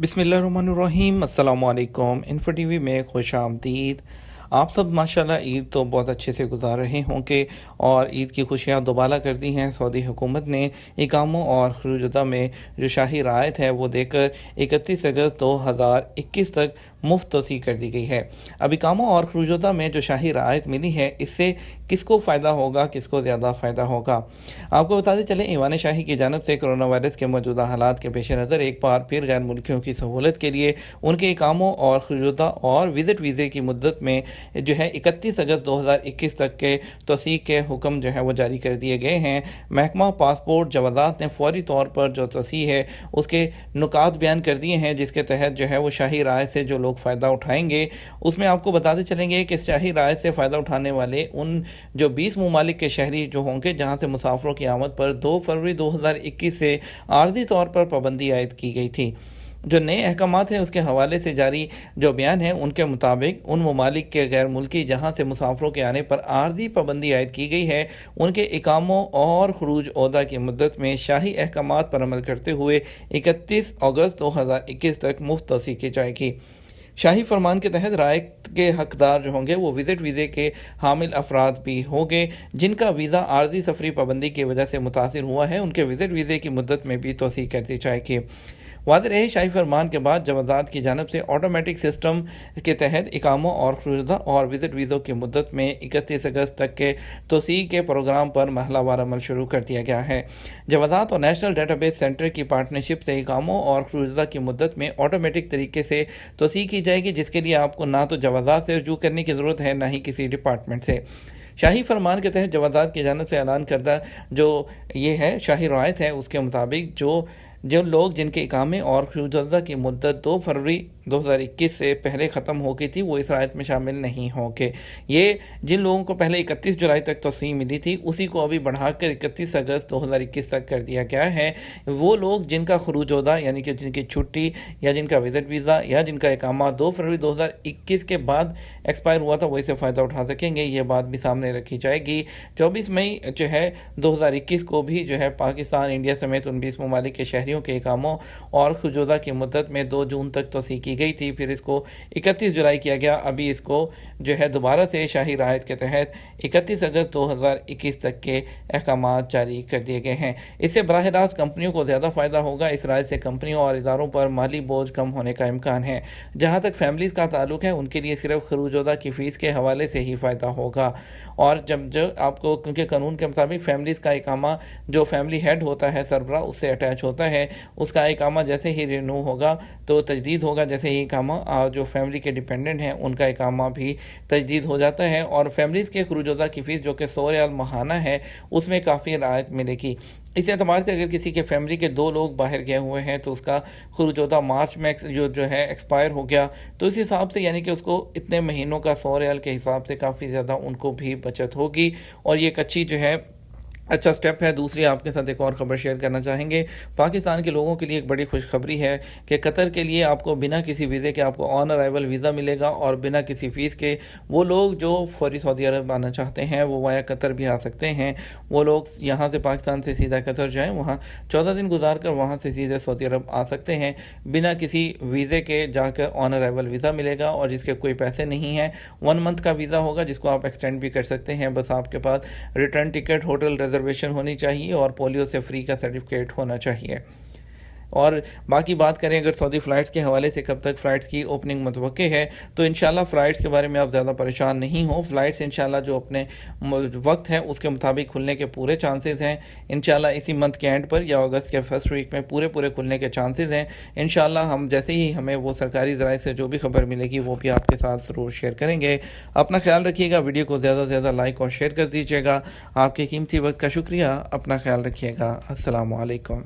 बिस्मिल्लाहिर्रहमानिर्रहीम, अस्सलाम वालेकुम। इन्फो टीवी में खुश आमदीद। आप सब माशाल्लाह ईद तो बहुत अच्छे से गुजार रहे होंगे और ईद की खुशियाँ दोबाला कर दी हैं। सऊदी हुकूमत ने इकामों और खरूजुदा में जो शाही रायत है वो देकर 31 अगस्त 2021 तक मुफ्त तोसी कर दी गई है। अब इकामों और खरूजुदा में जो शाही रायत मिली है इससे किसको फ़ायदा होगा, किसको ज़्यादा फ़ायदा होगा। आपको बताते चलें, ईवान शाही की जानब से कोरोना वायरस के मौजूदा हालात के पेश नज़र एक बार फिर गैर मुल्कियों की सहूलत के लिए उनके इकामों और खरूजुदा और विज़िट वीज़े की मुद्दत में जो है 31 अगस्त 2021 तक के तोसी के हुक्म जो है वो जारी कर दिए गए हैं। महकमा पासपोर्ट जवाज़ात ने फौरी तौर पर जो तोसी है उसके नुकात बयान कर दिए हैं, जिसके तहत जो है वो शाही रायत से जो लोग फ़ायदा उठाएंगे उसमें आपको बताते चलेंगे कि शाही रायत से फ़ायदा उठाने वाले उन जो 20 ममालिक के शहरी जो होंगे जहाँ से मुसाफिरों की आमद पर 2 फरवरी 2021 से आर्जी तौर पर पाबंदी आयद की गई थी। जो नए अहकामात हैं उसके हवाले से जारी जो बयान है उनके मुताबिक उन ममालिक के गैर मुल्की जहाँ से मुसाफिरों के आने पर आर्जी पाबंदी आयद की गई है उनके इकामों और खरूज ओहदा की मुद्दत में शाही अहकामात पर अमल करते हुए 31 अगस्त 2021 तक मुफ्त तोसी की जाएगी। शाही फरमान के तहत रायत के हकदार जो होंगे वो विज़िट वीज़े के हामिल अफराद भी होंगे जिनका वीज़ा आर्जी सफरी पाबंदी की वजह से मुतासिर हुआ है। उनके विज़िट वीज़े की मुद्दत में भी तोसी कर दी जाएगी। वाज़ेह रहे, शाही फरमान के बाद जवाज़ात की जानब से ऑटोमेटिक सिस्टम के तहत इकामों और खरूजुदा और विज़िट वीज़ों की मुद्दत में 31 अगस्त तक के तोसी के प्रोग्राम पर महलावार अमल शुरू कर दिया गया है। जवाज़ात और नेशनल डेटाबेस सेंटर की पार्टनरशिप से इकामों और खरूजुदा की मुद्दत में ऑटोमेटिक तरीके से तोसी की जाएगी, जिसके लिए आपको ना तो जवाज़ात से रजू करने की ज़रूरत है, ना ही किसी डिपार्टमेंट से। शाही फरमान के तहत जवाज़ात की जानब से ऐलान करदा जो ये है शाही रायत है उसके मुताबिक जो लोग जिनके इकामे और खरूजुदा की मुद्दत 2 फरवरी 2021 से पहले ख़त्म हो गई थी वो इस रायत में शामिल नहीं होंगे। ये जिन लोगों को पहले 31 जुलाई तक तोसी मिली थी उसी को अभी बढ़ाकर 31 अगस्त 2021 तक कर दिया गया है। वो लोग जिनका खरूजुदा यानी कि जिनकी छुट्टी या जिनका विज़िट वीज़ा या जिनका इकामा 2 फरवरी 2021 के बाद एक्सपायर हुआ था वो इससे फ़ायदा उठा सकेंगे। ये बात भी सामने रखी जाएगी। 24 मई जो है 2021 को भी जो है पाकिस्तान, इंडिया समेत उन 20 ममालिक के शहरियों के इकामों और खरूजुदा की मुद्दत में 2 जून तक तोसी की गई थी, फिर इसको 31 जुलाई किया गया। अभी इसको जो है दोबारा से शाही रायत के तहत 31 अगस्त 2021 तक के अहकामात जारी कर दिए गए हैं। इससे बराह रास्त कंपनियों को ज़्यादा फ़ायदा होगा। इस रायत से कंपनियों और इदारों पर माली बोझ कम होने का इम्कान है। जहाँ तक फैमिलीज़ का ताल्लुक है उनके लिए सिर्फ खरूजुदा की फ़ीस के हवाले से ही फ़ायदा होगा। और जब आपको, क्योंकि कानून के मुताबिक फैमिलीज़ का इकामा जो फैमिली हेड होता है, सरबराह, उससे अटैच होता है, उसका इकामा जैसे ही रिन्यू होगा तो तजदीद होगा, जैसे ही इकामा जो फैमिली के डिपेंडेंट हैं उनका इकामा भी तजदीद हो जाता है। और फैमिलीज़ के खरूजुदा की फ़ीस जो कि 100 रियाल माहाना है उसमें काफ़ी राहत मिलेगी। इस एतबार से अगर किसी के फैमिली के 2 लोग बाहर गए हुए हैं तो उसका खरूजुदा मार्च में जो है एक्सपायर हो गया, तो इस हिसाब से यानी कि उसको इतने महीनों का 100 रियाल के हिसाब से काफ़ी ज़्यादा उनको भी बचत होगी और ये एक अच्छी जो है अच्छा स्टेप है। दूसरी आपके साथ एक और ख़बर शेयर करना चाहेंगे। पाकिस्तान के लोगों के लिए एक बड़ी खुशखबरी है कि कतर के लिए आपको बिना किसी वीज़े के आपको ऑन अराइवल वीज़ा मिलेगा और बिना किसी फ़ीस के वो लोग जो फौरी सऊदी अरब आना चाहते हैं वो वाया कतर भी आ सकते हैं। वो लोग यहाँ से पाकिस्तान से सीधा कतर जाएँ, वहाँ 14 दिन गुजार कर वहाँ से सीधे सऊदी अरब आ सकते हैं बिना किसी वीज़े के। जाकर ऑन अराइवल वीज़ा मिलेगा और जिसके कोई पैसे नहीं हैं। 1 मंथ का वीज़ा होगा जिसको आप एक्सटेंड भी कर सकते हैं। बस आपके पास रिटर्न टिकट, होटल रिजर्वेशन होनी चाहिए और पोलियो से फ्री का सर्टिफिकेट होना चाहिए। और बाकी बात करें अगर सऊदी फ़्लाइट्स के हवाले से कब तक फ़्लाइट्स की ओपनिंग मुतवक्के है, तो इंशाल्लाह फ़्लाइट्स के बारे में आप ज़्यादा परेशान नहीं हो। फ़्लाइट्स इंशाल्लाह जो अपने वक्त है उसके मुताबिक खुलने के पूरे चांसेस हैं। इंशाल्लाह इसी मंथ के एंड पर या अगस्त के फर्स्ट वीक में पूरे खुलने के चांसेस हैं। इंशाल्लाह हम जैसे ही हमें वो सरकारी ज़राए से जो भी खबर मिलेगी वो भी आपके साथ ज़रूर शेयर करेंगे। अपना ख्याल रखिएगा। वीडियो को ज़्यादा से ज़्यादा लाइक और शेयर कर दीजिएगा। आपके कीमती वक्त का शुक्रिया। अपना ख्याल रखिएगा। अस्सलामु अलैकुम।